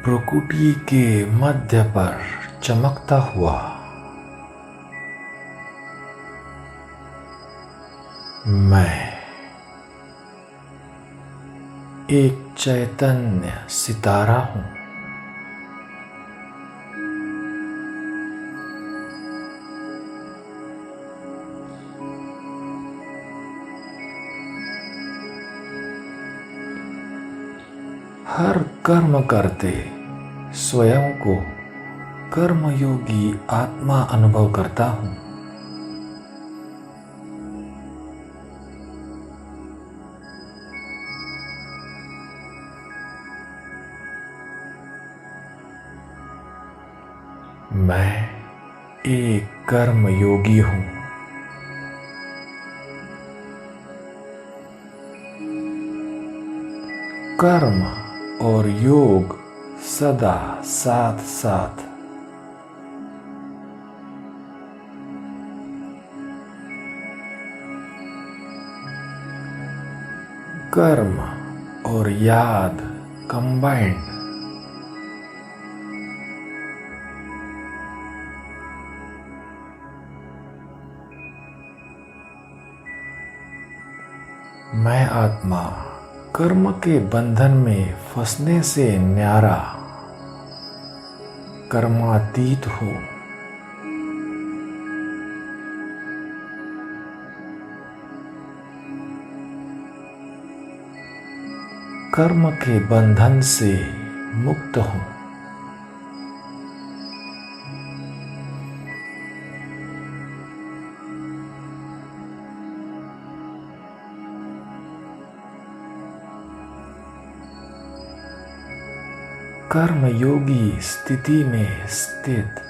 प्रकृति के मध्य पर चमकता हुआ मैं एक चैतन्य सितारा हूँ। हर कर्म करते स्वयं को कर्मयोगी आत्मा अनुभव करता हूँ। मैं एक कर्मयोगी हूँ। कर्म और योग सदा साथ साथ। कर्म और याद कंबाइंड। मैं आत्मा कर्म के बंधन में फंसने से न्यारा कर्मातीत हूँ। कर्म के बंधन से मुक्त हूँ। कर्मयोगी स्थिति में स्थित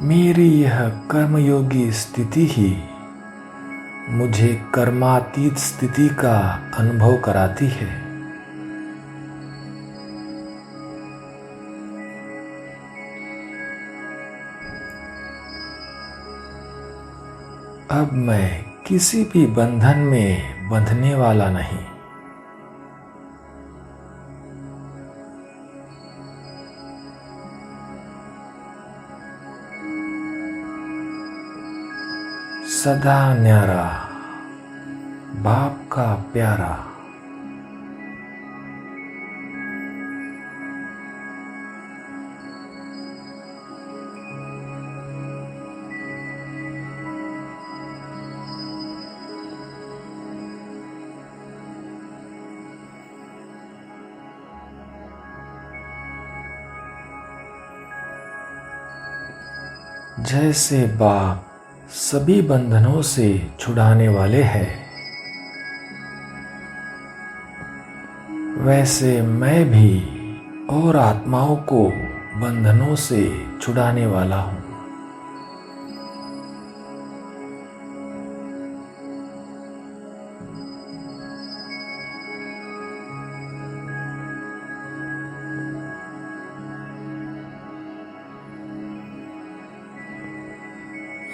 मेरी यह कर्मयोगी स्थिति ही मुझे कर्मातीत स्थिति का अनुभव कराती है। अब मैं किसी भी बंधन में बंधने वाला नहीं। सदा न्यारा बाप का प्यारा। जैसे बाप सभी बंधनों से छुड़ाने वाले हैं, वैसे मैं भी और आत्माओं को बंधनों से छुड़ाने वाला हूँ।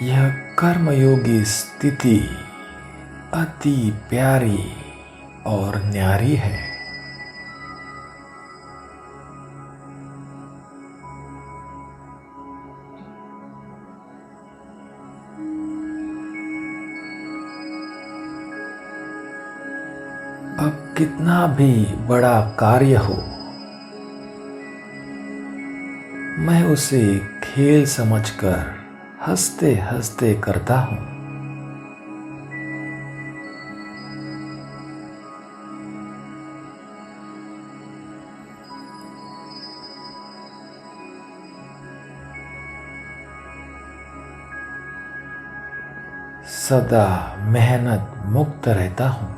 यह कर्मयोगी स्थिति अति प्यारी और न्यारी है। अब कितना भी बड़ा कार्य हो, मैं उसे खेल समझकर हंसते हंसते करता हूँ। सदा मेहनत मुक्त रहता हूँ।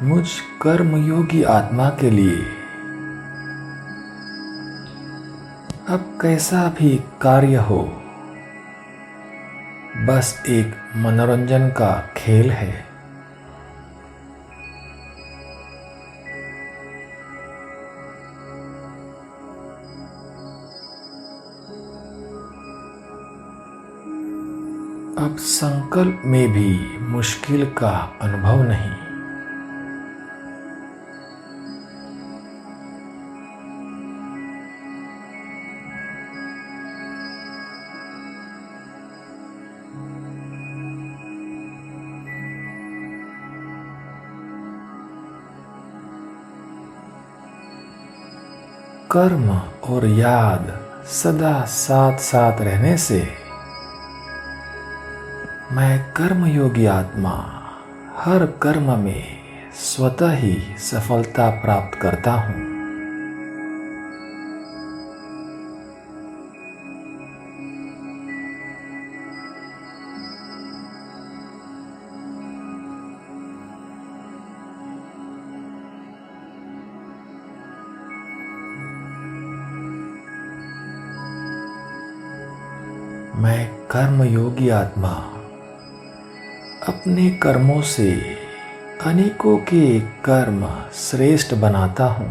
मुझ कर्मयोगी आत्मा के लिए अब कैसा भी कार्य हो, बस एक मनोरंजन का खेल है। अब संकल्प में भी मुश्किल का अनुभव नहीं। कर्म और याद सदा साथ साथ रहने से मैं कर्मयोगी आत्मा हर कर्म में स्वतः ही सफलता प्राप्त करता हूँ। मैं कर्मयोगी आत्मा अपने कर्मों से अनेकों के कर्म श्रेष्ठ बनाता हूँ।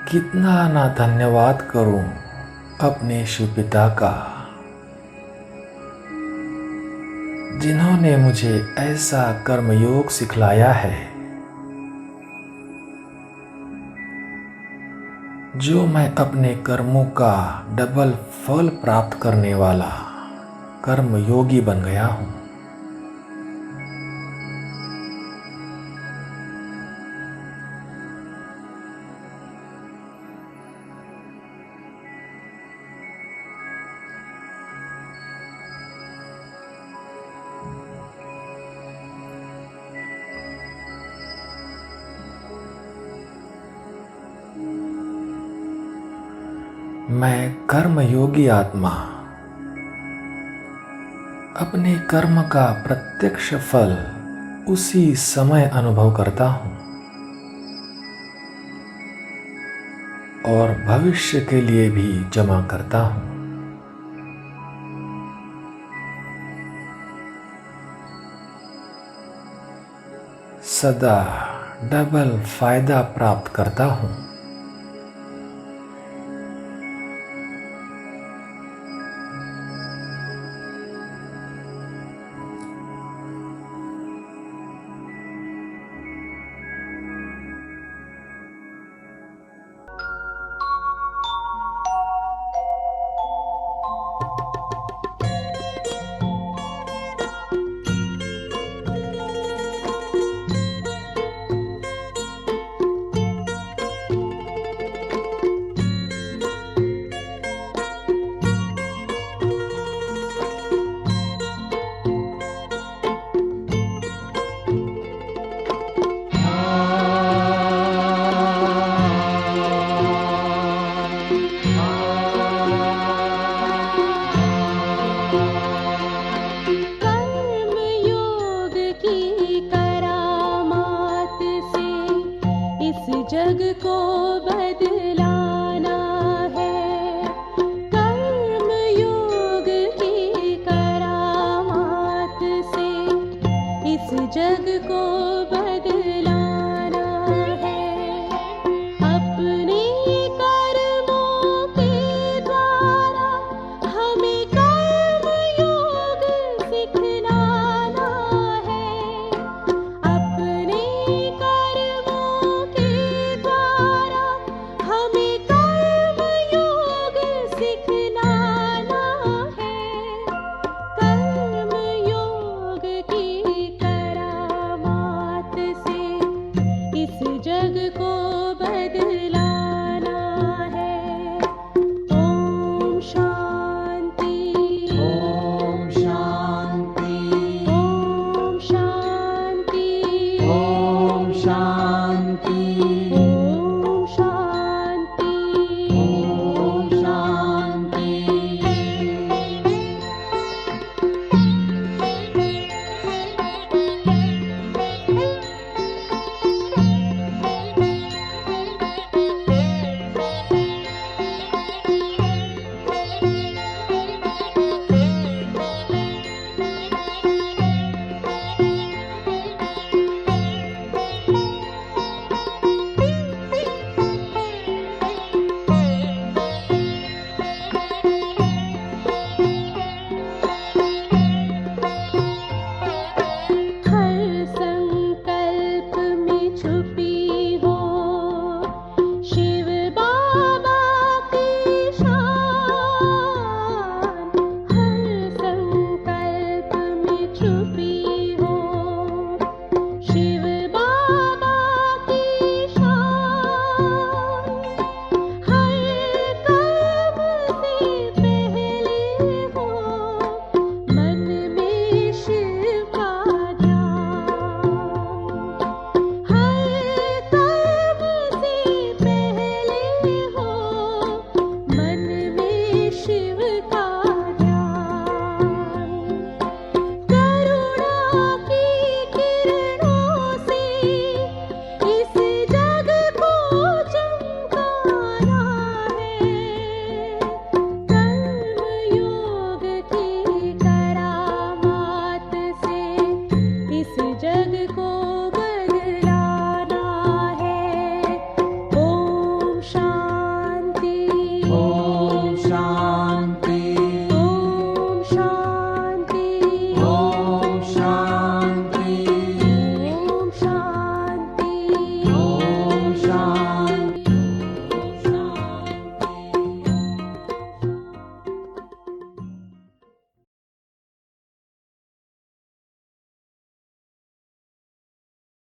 कितना ना धन्यवाद करूं अपने शिव पिता का, जिन्होंने मुझे ऐसा कर्मयोग सिखलाया है जो मैं अपने कर्मों का डबल फल प्राप्त करने वाला कर्मयोगी बन गया हूं। मैं कर्मयोगी आत्मा अपने कर्म का प्रत्यक्ष फल उसी समय अनुभव करता हूँ और भविष्य के लिए भी जमा करता हूँ। सदा डबल फायदा प्राप्त करता हूँ। शांति।